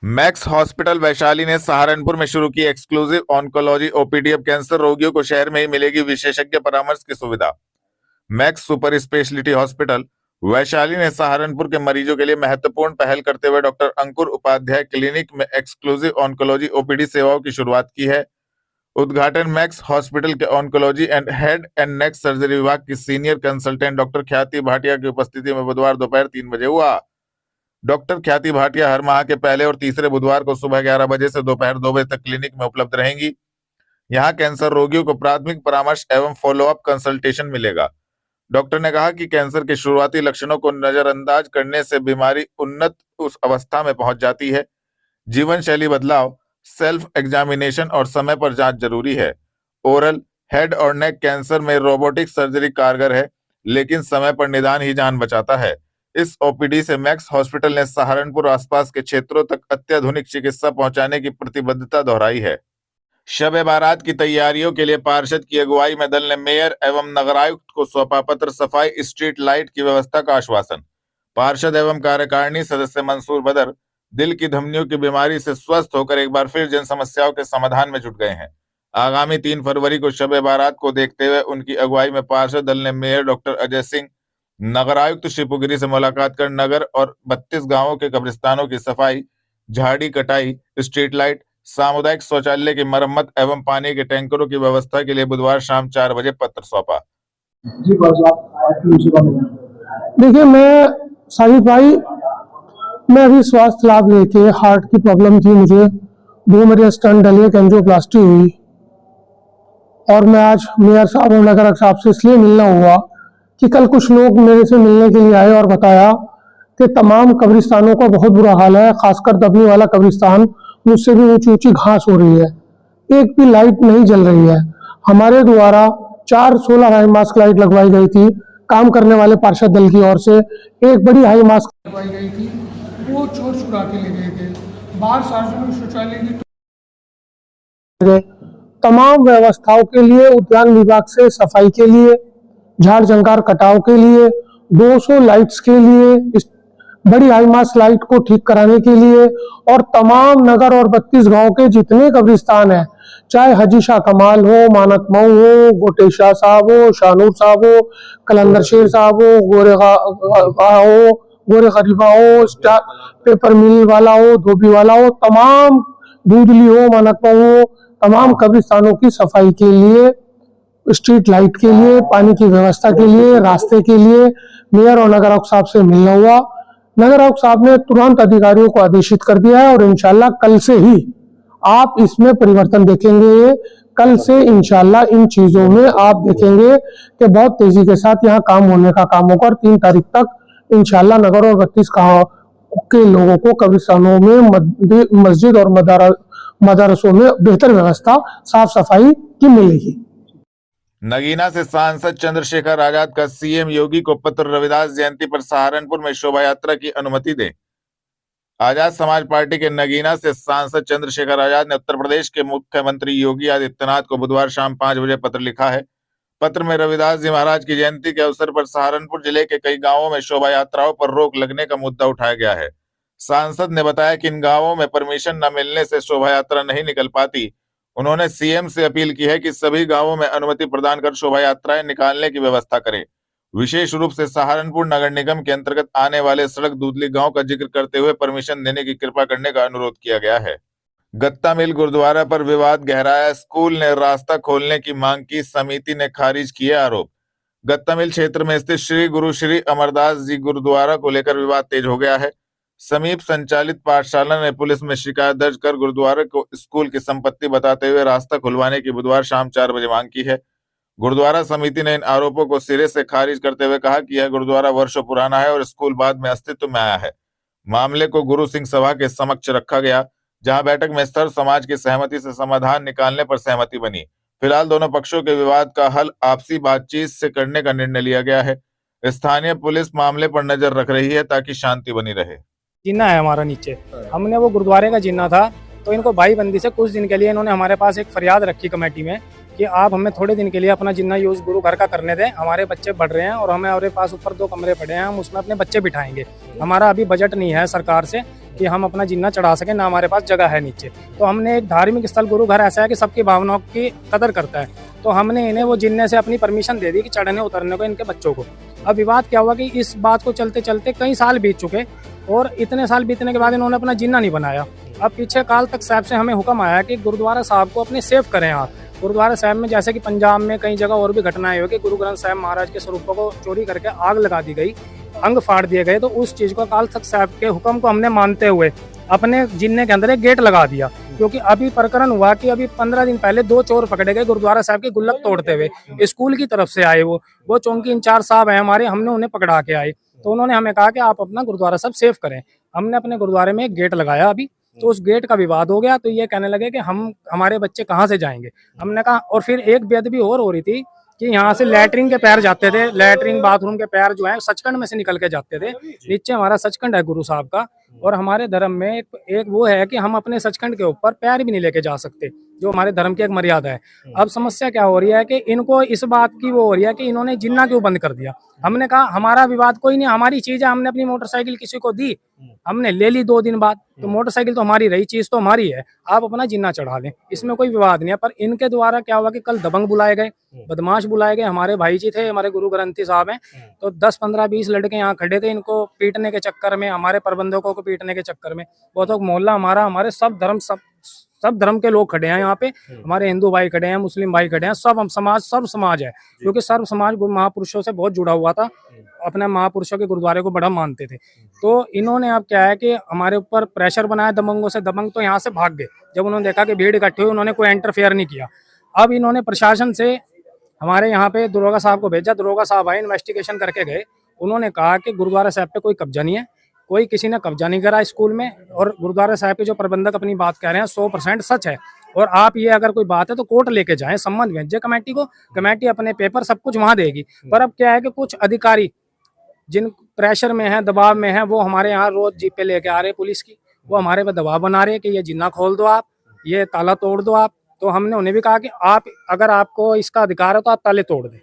Max hospital Vaishali ने सहारनपुर में शुरू की एक्सक्लूसिव ऑन्कोलॉजी ओपीडी। अब कैंसर रोगियों को शहर में ही मिलेगी विशेषज्ञ परामर्श की सुविधा। Max super speciality hospital Vaishali ने सहारनपुर के मरीजों के लिए महत्वपूर्ण पहल करते हुए डॉक्टर अंकुर उपाध्याय क्लिनिक में एक्सक्लूसिव ऑन्कोलॉजी ओपीडी सेवाओं की शुरुआत की है। उद्घाटन मैक्स हॉस्पिटल के oncology and head and neck surgery विभाग की सीनियर कंसल्टेंट डॉक्टर ख्याति भाटिया की उपस्थिति में बुधवार दोपहर 3 बजे हुआ। डॉक्टर ख्याति भाटिया हर माह के पहले और तीसरे बुधवार को सुबह 11 बजे से दोपहर 2 बजे तक क्लिनिक में उपलब्ध रहेंगी। यहां कैंसर रोगियों को प्राथमिक परामर्श एवं फॉलोअप कंसल्टेशन मिलेगा। डॉक्टर ने कहा कि कैंसर के शुरुआती लक्षणों को नजरअंदाज करने से बीमारी उन्नत उस अवस्था में पहुंच जाती है। जीवन शैली बदलाव, सेल्फ एग्जामिनेशन और समय पर जांच जरूरी है। ओरल, हेड और नेक कैंसर में रोबोटिक सर्जरी कारगर है, लेकिन समय पर निदान ही जान बचाता है। इस ओपीडी से मैक्स हॉस्पिटल ने सहारनपुर और आसपास के क्षेत्रों तक अत्याधुनिक चिकित्सा पहुंचाने की प्रतिबद्धता दोहराई है। शब बारात की तैयारियों के लिए पार्षद की अगुवाई में दल ने मेयर एवं नगरायुक्त को सौंपा पत्र। सफाई, स्ट्रीट लाइट की व्यवस्था का आश्वासन। पार्षद एवं कार्यकारिणी सदस्य मंसूर बदर दिल की धमनियों की बीमारी से स्वस्थ होकर एक बार फिर जन समस्याओं के समाधान में जुट गए हैं। आगामी 3 फरवरी को शब बारात को देखते हुए उनकी अगुवाई में पार्षद दल ने मेयर डॉक्टर अजय सिंह, नगरायुक्त शिवपुरी से मुलाकात कर नगर और 32 गांवों के कब्रिस्तानों की सफाई, झाड़ी कटाई, स्ट्रीट लाइट, सामुदायिक शौचालय की मरम्मत एवं पानी के टैंकरों की व्यवस्था के लिए बुधवार शाम 4 बजे पत्र सौंपा। देखिए, मैं साहिब भाई, मैं अभी स्वास्थ्य लाभ लेके हार्ट की प्रॉब्लम थी मुझे, 2 मेरे स्टंट डले, एंजियोप्लास्टी हुई और मैं आज मेयर साहब और नगर साहब से इसलिए मिलना हुआ कि कल कुछ लोग मेरे से मिलने के लिए आए और बताया कि तमाम कब्रिस्तानों का बहुत बुरा हाल है, खासकर दबनी वाला कब्रिस्तान, मुझसे भी ऊंची ऊंची घास हो रही है, एक भी लाइट नहीं जल रही है। हमारे द्वारा 4 16 हाई मास्क लाइट लगवाई गई थी, काम करने वाले पार्षद दल की ओर से एक बड़ी हाई मास्क लगवाई गई थी, वो चोर चुरा के ले गए थे। बाहर सार्वजनिक शौचालय की तमाम व्यवस्थाओं के लिए, उद्यान विभाग से सफाई के लिए, झाड़ जंकार कटाव के लिए, 200 लाइट्स के लिए, बड़ी हाई मास्क लाइट को ठीक कराने के लिए और तमाम नगर और 32 गांव के जितने कब्रिस्तान हैं, चाहे हाजी शाह कमाल हो, मानक मऊ हो, गोटे शाह साहब हो, शाहनूर साहब हो, कलंदर शेर साहब हो, गोरे खरीफा हो, स्टार पेपर मिल वाला हो, धोबी वाला हो, तमाम दूधली हो, मानक मऊ हो, तमाम कब्रिस्तानों की सफाई के लिए, स्ट्रीट लाइट के लिए, पानी की व्यवस्था के लिए, रास्ते के लिए मेयर और नगर आयुक्त साहब से मिलना हुआ। नगर आयुक्त साहब ने तुरंत अधिकारियों को आदेशित कर दिया है और इंशाल्लाह कल से ही आप इसमें परिवर्तन देखेंगे। कल से इंशाल्लाह इन चीजों में आप देखेंगे कि बहुत तेजी के साथ यहाँ काम होने का काम होगा और 3 तारीख तक इंशाल्लाह नगर और 32 गांव के लोगों को कब्रिस्तानों में, मस्जिद और मदरसों में बेहतर व्यवस्था, साफ सफाई की मिलेगी। नगीना से सांसद चंद्रशेखर आजाद का सीएम योगी को पत्र। रविदास जयंती पर सहारनपुर में शोभा यात्रा की अनुमति दें। आजाद समाज पार्टी के नगीना से सांसद चंद्रशेखर आजाद ने उत्तर प्रदेश के मुख्यमंत्री योगी आदित्यनाथ को बुधवार शाम 5 बजे पत्र लिखा है। पत्र में रविदास जी महाराज की जयंती के अवसर पर सहारनपुर जिले के कई गांवों में शोभा यात्राओं पर रोक लगने का मुद्दा उठाया गया है। सांसद ने बताया कि इन गांवों में परमिशन न मिलने से शोभा यात्रा नहीं निकल पाती। उन्होंने सीएम से अपील की है कि सभी गांवों में अनुमति प्रदान कर शोभा यात्राएं निकालने की व्यवस्था करें। विशेष रूप से सहारनपुर नगर निगम के अंतर्गत आने वाले सड़क दूधली गांव का जिक्र करते हुए परमिशन देने की कृपा करने का अनुरोध किया गया है। गत्ता मिल गुरुद्वारा पर विवाद गहराया। स्कूल ने रास्ता खोलने की मांग की, समिति ने खारिज किए आरोप। गत्ता मिल क्षेत्र में स्थित श्री गुरु श्री अमरदास जी गुरुद्वारा को लेकर विवाद तेज हो गया है। समीप संचालित पाठशाला ने पुलिस में शिकायत दर्ज कर गुरुद्वारा को स्कूल की संपत्ति बताते हुए रास्ता खुलवाने की बुधवार शाम 4 बजे मांग की है। गुरुद्वारा समिति ने इन आरोपों को सिरे से खारिज करते हुए कहा कि यह गुरुद्वारा वर्षों पुराना है और स्कूल बाद में अस्तित्व में आया है। मामले को गुरु सिंह सभा के समक्ष रखा गया, जहां बैठक में सर्व समाज की सहमति से समाधान निकालने पर सहमति बनी। फिलहाल दोनों पक्षों के विवाद का हल आपसी बातचीत से करने का निर्णय लिया गया है। स्थानीय पुलिस मामले पर नजर रख रही है ताकि शांति बनी रहे। जीना है हमारा नीचे, हमने वो गुरुद्वारे का जीना था, तो इनको भाईबंदी से कुछ दिन के लिए इन्होंने हमारे पास एक फरियाद रखी कमेटी में कि आप हमें थोड़े दिन के लिए अपना जिन्ना यूज गुरु घर का करने दें, हमारे बच्चे बढ़ रहे हैं और हमें हमारे पास ऊपर 2 कमरे पड़े हैं, हम उसमें अपने बच्चे बिठाएंगे। हमारा अभी बजट नहीं है सरकार से, कि हम अपना जिन्ना चढ़ा सके, ना हमारे पास जगह है नीचे। तो हमने एक धार्मिक स्थल गुरु घर ऐसा है कि सबकी भावनाओं की कदर करता है, तो हमने इन्हें वो जिन्ने से अपनी परमिशन दे दी कि चढ़ने उतरने को इनके बच्चों को। अब विवाद क्या हुआ कि इस बात को चलते चलते कई साल बीत चुके और इतने साल बीतने के बाद इन्होंने अपना जिन्ना नहीं बनाया। अब पीछे काल तख्त साहब से हमें हुक्म आया कि गुरुद्वारा साहब को अपने सेफ करें आप। गुरुद्वारा साहब में जैसे कि पंजाब में कई जगह और भी घटनाएं हुई कि गुरु ग्रंथ साहब महाराज के स्वरूपों को चोरी करके आग लगा दी गई, अंग फाड़ दिए गए, तो उस चीज को काल तख्त साहब के हुक्म को हमने मानते हुए अपने जिन्ने के अंदर एक गेट लगा दिया। क्योंकि अभी प्रकरण हुआ कि अभी 15 दिन पहले 2 चोर पकड़े गए गुरुद्वारा साहब के गुल्लक तोड़ते हुए, स्कूल की तरफ से आए। वो चौकी इंचार्ज साहब हैं हमारे, हमने उन्हें पकड़ा के आए, तो उन्होंने हमें कहा कि आप अपना गुरुद्वारा साहब सेफ करें। हमने अपने गुरुद्वारे में एक गेट लगाया अभी, तो उस गेट का विवाद हो गया, तो ये कहने लगे कि हमारे बच्चे कहाँ से जाएंगे। हमने कहा, और फिर एक बेअदबी और हो रही थी कि यहाँ से लैटरिन के पैर जाते थे, लैटरिन बाथरूम के पैर जो है सचखंड में से निकल के जाते थे। नीचे हमारा सचखंड है गुरु साहब का, और हमारे धर्म में एक वो है कि हम अपने सचखंड के ऊपर पैर भी नहीं लेके जा सकते, जो हमारे धर्म की एक मर्यादा है। अब समस्या क्या हो रही है कि इनको इस बात की वो हो रही है कि इन्होंने जिन्ना क्यों बंद कर दिया। हमने कहा हमारा विवाद कोई नहीं, हमारी चीज है, हमने अपनी मोटरसाइकिल किसी को दी, हमने ले ली 2 दिन बाद, तो मोटरसाइकिल तो हमारी रही, चीज तो हमारी है, आप अपना जिन्ना चढ़ा लें, इसमें कोई विवाद नहीं है। पर इनके द्वारा क्या हुआ कि कल दबंग बुलाए गए, बदमाश बुलाए गए, हमारे भाई जी थे, हमारे गुरु ग्रंथी साहब हैं, तो 10, 15, 20 लड़के यहाँ खड़े थे, इनको पीटने के चक्कर में, हमारे प्रबंधकों को पीटने के चक्कर में। बहुत मोहल्ला हमारा, हमारे सब धर्म के लोग खड़े हैं यहाँ पे, हमारे हिंदू भाई खड़े हैं, मुस्लिम भाई खड़े हैं, सब हम समाज, सर्व समाज है, क्योंकि सर्व समाज गुरु महापुरुषों से बहुत जुड़ा हुआ था, अपने महापुरुषों के गुरुद्वारे को बड़ा मानते थे। तो इन्होंने अब क्या है कि हमारे ऊपर प्रेशर बनाया दबंगों से, दबंग तो यहाँ से भाग गए जब उन्होंने देखा कि भीड़ इकट्ठी हुई, उन्होंने कोई इंटरफेयर नहीं किया। अब इन्होंने प्रशासन से हमारे यहाँ पे दरोगा साहब को भेजा, दरोगा साहब आए, इन्वेस्टिगेशन करके गए, उन्होंने कहा कि गुरुद्वारा साहब पे कोई कब्जा नहीं है, कोई किसी ने कब्जा नहीं करा स्कूल में, और गुरुद्वारा साहब के जो प्रबंधक अपनी बात कह रहे हैं 100% सच है, और आप ये अगर कोई बात है तो कोर्ट लेके जाएं, संबंध भेजें कमेटी को, कमेटी अपने पेपर सब कुछ वहां देगी। पर अब क्या है कि कुछ अधिकारी जिन प्रेशर में है, दबाव में है, वो हमारे यहाँ रोज जीप पे लेके आ रहे पुलिस की, वो हमारे पे दबाव बना रहे कि ये जिन्ना खोल दो आप, ये ताला तोड़ दो आप। तो हमने उन्हें भी कहा कि आप अगर आपको इसका अधिकार है तो आप ताले तोड़ दें,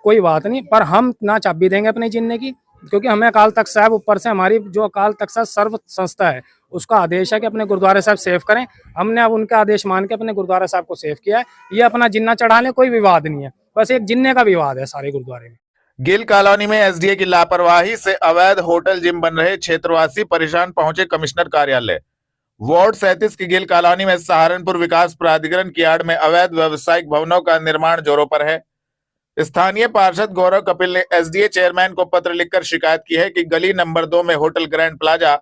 कोई बात नहीं, पर हम ना चाबी देंगे अपने जिन्ने की, क्योंकि हमें अकाल तख्त साहब ऊपर से, हमारी जो अकाल तख्त साहब सर्व संस्था है उसका आदेश है कि अपने गुरुद्वारा साहब सेफ करें। हमने अब उनका आदेश मान के अपने गुरुद्वारा साहब को सेफ किया है। ये अपना जिन्ना चढ़ा ले, कोई विवाद नहीं है, बस एक जिन्ने का विवाद है सारे गुरुद्वारे में। गिल कॉलोनी में एसडीए की लापरवाही से अवैध होटल जिम बन रहे क्षेत्रवासी परेशान, पहुंचे कमिश्नर कार्यालय। वार्ड 37 की गिल कॉलोनी में सहारनपुर विकास प्राधिकरण की आड़ में अवैध व्यावसायिक भवनों का निर्माण जोरों पर है। स्थानीय पार्षद गौरव कपिल ने एसडीए चेयरमैन को पत्र लिखकर शिकायत की है कि गली नंबर 2 में होटल ग्रैंड प्लाजा,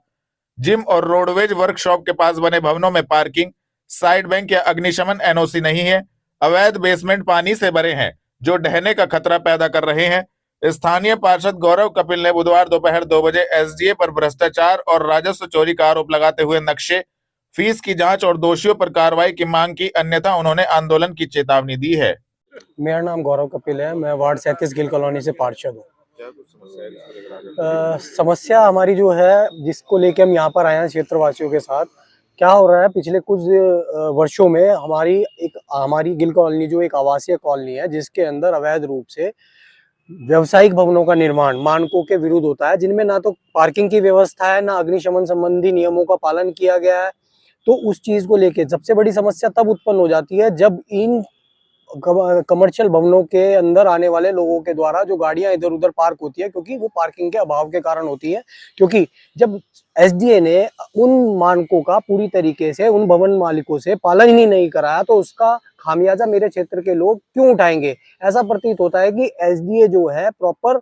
जिम और रोडवेज वर्कशॉप के पास बने भवनों में पार्किंग, साइड बैंक या अग्निशमन एनओसी नहीं है। अवैध बेसमेंट पानी से भरे हैं जो ढहने का खतरा पैदा कर रहे हैं। स्थानीय पार्षद गौरव कपिल ने बुधवार दोपहर 2 बजे एसडीए पर भ्रष्टाचार और राजस्व चोरी का आरोप लगाते हुए नक्शे, फीस की जांच और दोषियों पर कार्रवाई की मांग की, अन्यथा उन्होंने आंदोलन की चेतावनी दी है। मेरा नाम गौरव कपिल है, मैं वार्ड 37 गिल कॉलोनी से पार्षद हूँ। समस्या हमारी जो है, जिसको लेके हम यहाँ पर आए हैं क्षेत्रवासियों के साथ, क्या हो रहा है पिछले कुछ वर्षों में हमारी गिल कॉलोनी जो एक आवासीय कॉलोनी है, जिसके अंदर अवैध रूप से व्यवसायिक भवनों का निर्माण मानकों के विरुद्ध होता है, जिनमें ना तो पार्किंग की व्यवस्था है, ना अग्निशमन संबंधी नियमों का पालन किया गया है। तो उस चीज को लेके सबसे बड़ी समस्या तब उत्पन्न हो जाती है जब इन कमर्शियल भवनों के अंदर आने वाले लोगों के द्वारा जो गाड़ियां इधर उधर पार्क होती है, क्योंकि वो पार्किंग के अभाव के कारण होती है। क्योंकि जब एसडीए ने उन मानकों का पूरी तरीके से उन भवन मालिकों से पालन ही नहीं कराया, तो उसका खामियाजा मेरे क्षेत्र के लोग क्यों उठाएंगे। ऐसा प्रतीत होता है कि एसडीए जो है प्रॉपर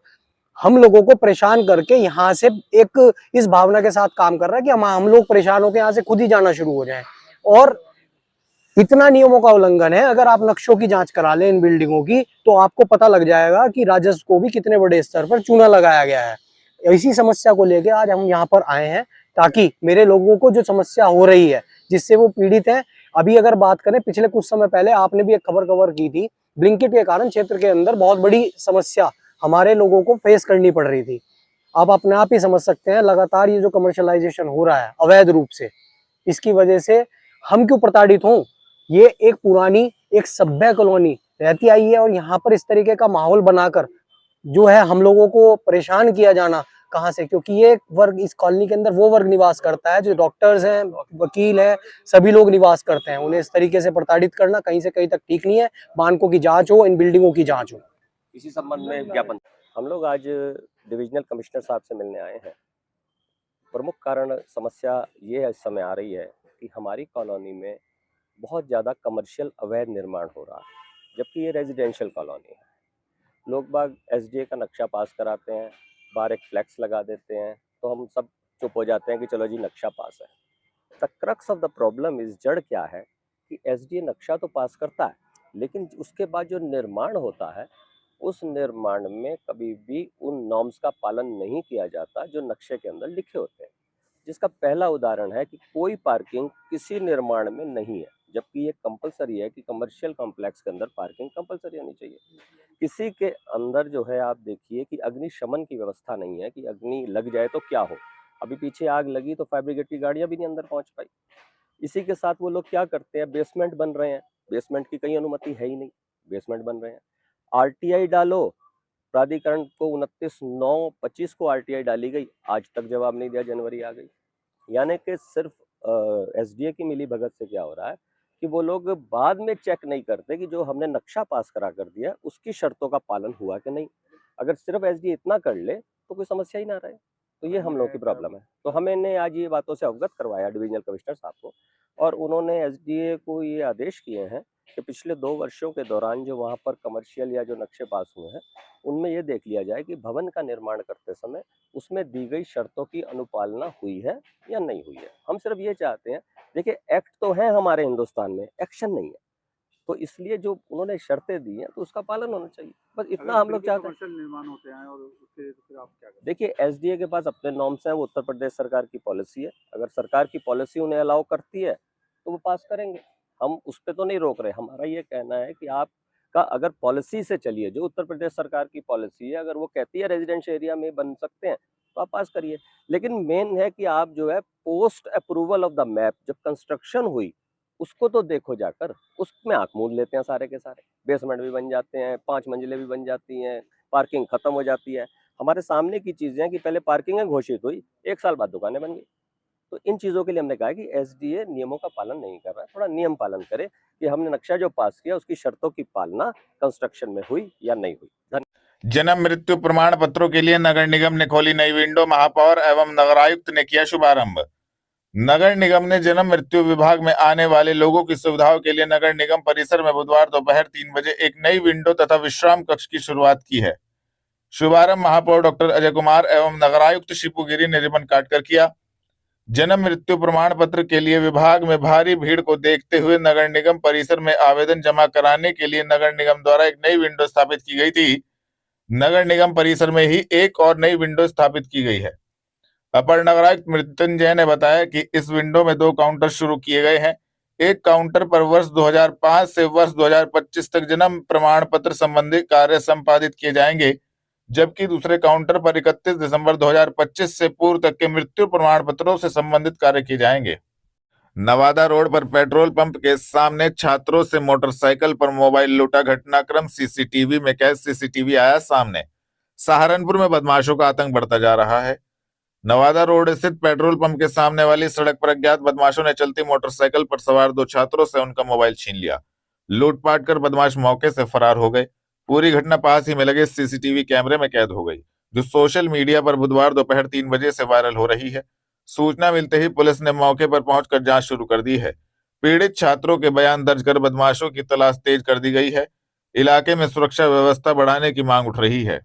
हम लोगों को परेशान करके यहाँ से एक इस भावना के साथ काम कर रहा है कि हम लोग परेशान होकर यहाँ से खुद ही जाना शुरू हो जाएं। और इतना नियमों का उल्लंघन है, अगर आप नक्शों की जांच करा लें इन बिल्डिंगों की, तो आपको पता लग जाएगा कि राजस्व को भी कितने बड़े स्तर पर चूना लगाया गया है। इसी समस्या को लेकर आज हम यहाँ पर आए हैं, ताकि मेरे लोगों को जो समस्या हो रही है जिससे वो पीड़ित हैं। अभी अगर बात करें, पिछले कुछ समय पहले आपने भी एक खबर कवर की थी, ब्लिंकिट के कारण क्षेत्र के अंदर बहुत बड़ी समस्या हमारे लोगों को फेस करनी पड़ रही थी। आप अपने आप ही समझ सकते हैं, लगातार ये जो कमर्शियलाइजेशन हो रहा है अवैध रूप से, इसकी वजह से हम क्यों प्रताड़ित हों। ये एक पुरानी एक सभ्य कॉलोनी रहती आई है, और यहाँ पर इस तरीके का माहौल बनाकर जो है हम लोगों को परेशान किया जाना कहाँ से, क्योंकि ये वर्ग इस कॉलोनी के अंदर वो वर्ग निवास करता है जो डॉक्टर्स हैं, वकील हैं, सभी लोग निवास करते हैं। उन्हें इस तरीके से प्रताड़ित करना कहीं से कहीं तक ठीक नहीं है। मानकों की जांच हो, इन बिल्डिंगों की जांच हो। इसी संबंध में ज्ञापन हम लोग आज डिविजनल कमिश्नर साहब से मिलने आए हैं। प्रमुख कारण समस्या ये इस समय आ रही है कि हमारी कॉलोनी में बहुत ज़्यादा कमर्शियल अवैध निर्माण हो रहा है, जबकि ये रेजिडेंशियल कॉलोनी है। लोग बाग एसडीए का नक्शा पास कराते हैं, बाहर एक फ्लैक्स लगा देते हैं, तो हम सब चुप हो जाते हैं कि चलो जी नक्शा पास है। The crux of the problem इस जड़ क्या है कि एसडीए नक्शा तो पास करता है, लेकिन उसके बाद जो निर्माण होता है उस निर्माण में कभी भी उन नॉर्म्स का पालन नहीं किया जाता जो नक्शे के अंदर लिखे होते हैं। जिसका पहला उदाहरण है कि कोई पार्किंग किसी निर्माण में नहीं है, जबकि ये कंपलसरी है कि कमर्शियल कॉम्प्लेक्स के अंदर पार्किंग कंपलसरी होनी चाहिए। किसी के अंदर जो है आप देखिए कि अग्निशमन की व्यवस्था नहीं है कि अग्नि लग जाए तो क्या हो। अभी पीछे आग लगी तो फायर ब्रिगेड की गाड़ियां भी नहीं अंदर पहुंच पाई। इसी के साथ वो लोग क्या करते हैं, बेसमेंट बन रहे हैं, बेसमेंट की कहीं अनुमति है ही नहीं, बेसमेंट बन रहे हैं। आरटीआई डालो, प्राधिकरण को 29/9/25 को आरटीआई डाली गई, आज तक जवाब नहीं दिया, जनवरी आ गई। यानी कि सिर्फ एसडीए की मिली भगत से क्या हो रहा है कि वो लोग बाद में चेक नहीं करते कि जो हमने नक्शा पास करा कर दिया उसकी शर्तों का पालन हुआ कि नहीं। अगर सिर्फ एसडीए इतना कर ले तो कोई समस्या ही ना रहे। तो ये हम लोग की प्रॉब्लम है। तो हमने आज ये बातों से अवगत करवाया डिविजनल कमिश्नर साहब को, और उन्होंने एसडीए को ये आदेश किए हैं कि पिछले 2 वर्षों के दौरान जो वहाँ पर कमर्शियल या जो नक्शे पास हुए हैं उनमें ये देख लिया जाए कि भवन का निर्माण करते समय उसमें दी गई शर्तों की अनुपालना हुई है या नहीं हुई है। हम सिर्फ ये चाहते हैं, देखिए एक्ट तो है हमारे हिंदुस्तान में, एक्शन नहीं है, तो इसलिए जो उन्होंने शर्तें दी हैं तो उसका पालन होना चाहिए, बस इतना हम लोग चाहते हैं। निर्माण होते हैं और उसके फिर आप क्या करते देखिए एसडीए के पास अपने नॉर्म्स हैं, वो उत्तर प्रदेश सरकार की पॉलिसी है। अगर सरकार की पॉलिसी उन्हें अलाउ करती है तो वो पास करेंगे, हम उस पर तो नहीं रोक रहे। हमारा ये कहना है कि आपका अगर पॉलिसी से चलिए, जो उत्तर प्रदेश सरकार की पॉलिसी है, अगर वो कहती है रेजिडेंशियल एरिया में बन सकते हैं तो आप पास करिए। लेकिन मेन है कि आप जो है post approval of the map जब कंस्ट्रक्शन हुई उसको तो देखो जाकर, उसमें आंख मूंद लेते हैं सारे के सारे। बेसमेंट भी बन जाते हैं, 5 मंजिलें भी बन जाती हैं, पार्किंग खत्म हो जाती है। हमारे सामने की चीजें हैं कि पहले पार्किंग घोषित हुई, 1 साल बाद दुकानें बन गई। तो इन चीजों के लिए हमने कहा कि एसडीए नियमों का पालन नहीं कर रहा है, थोड़ा नियम पालन करे कि हमने नक्शा जो पास किया उसकी शर्तों की पालना कंस्ट्रक्शन में हुई या नहीं हुई। धन्यवाद। जन्म मृत्यु प्रमाण पत्रों के लिए नगर निगम ने खोली नई विंडो, महापौर एवं नगरायुक्त ने किया शुभारंभ। नगर निगम ने जन्म मृत्यु विभाग में आने वाले लोगों की सुविधाओं के लिए नगर निगम परिसर में बुधवार दोपहर 3 बजे एक नई विंडो तथा विश्राम कक्ष की शुरुआत की है। शुभारंभ महापौर डॉक्टर अजय कुमार एवं नगरायुक्त शिपू गिरी ने रिबन काटकर किया। जन्म मृत्यु प्रमाण पत्र के लिए विभाग में भारी भीड़ को देखते हुए नगर निगम परिसर में आवेदन जमा कराने के लिए नगर निगम द्वारा एक नई विंडो स्थापित की गई थी। नगर निगम परिसर में ही एक और नई विंडो स्थापित की गई है। अपर नगरायुक्त मृत्युंजय ने बताया कि इस विंडो में 2 काउंटर शुरू किए गए हैं। एक काउंटर पर वर्ष 2005 से वर्ष 2025 तक जन्म प्रमाण पत्र संबंधी कार्य संपादित किए जाएंगे, जबकि दूसरे काउंटर पर 31 दिसंबर 2025 से पूर्व तक के मृत्यु प्रमाण पत्रों से संबंधित कार्य किए जाएंगे। नवादा रोड पर पेट्रोल पंप के सामने छात्रों से मोटरसाइकिल पर मोबाइल लूटा घटनाक्रम सीसीटीवी में कैद। सीसीटीवी आया सामने। सहारनपुर में बदमाशों का आतंक बढ़ता जा रहा है। नवादा रोड स्थित पेट्रोल पंप के सामने वाली सड़क पर अज्ञात बदमाशों ने चलती मोटरसाइकिल पर सवार 2 छात्रों से उनका मोबाइल छीन लिया। लूटपाट कर बदमाश मौके से फरार हो गए। पूरी घटना पास ही में लगे सीसीटीवी कैमरे में कैद हो गई, जो सोशल मीडिया पर बुधवार दोपहर 3 बजे से वायरल हो रही है। सूचना मिलते ही पुलिस ने मौके पर पहुंचकर जांच शुरू कर दी है। पीड़ित छात्रों के बयान दर्ज कर बदमाशों की तलाश तेज कर दी गई है। इलाके में सुरक्षा व्यवस्था बढ़ाने की मांग उठ रही है।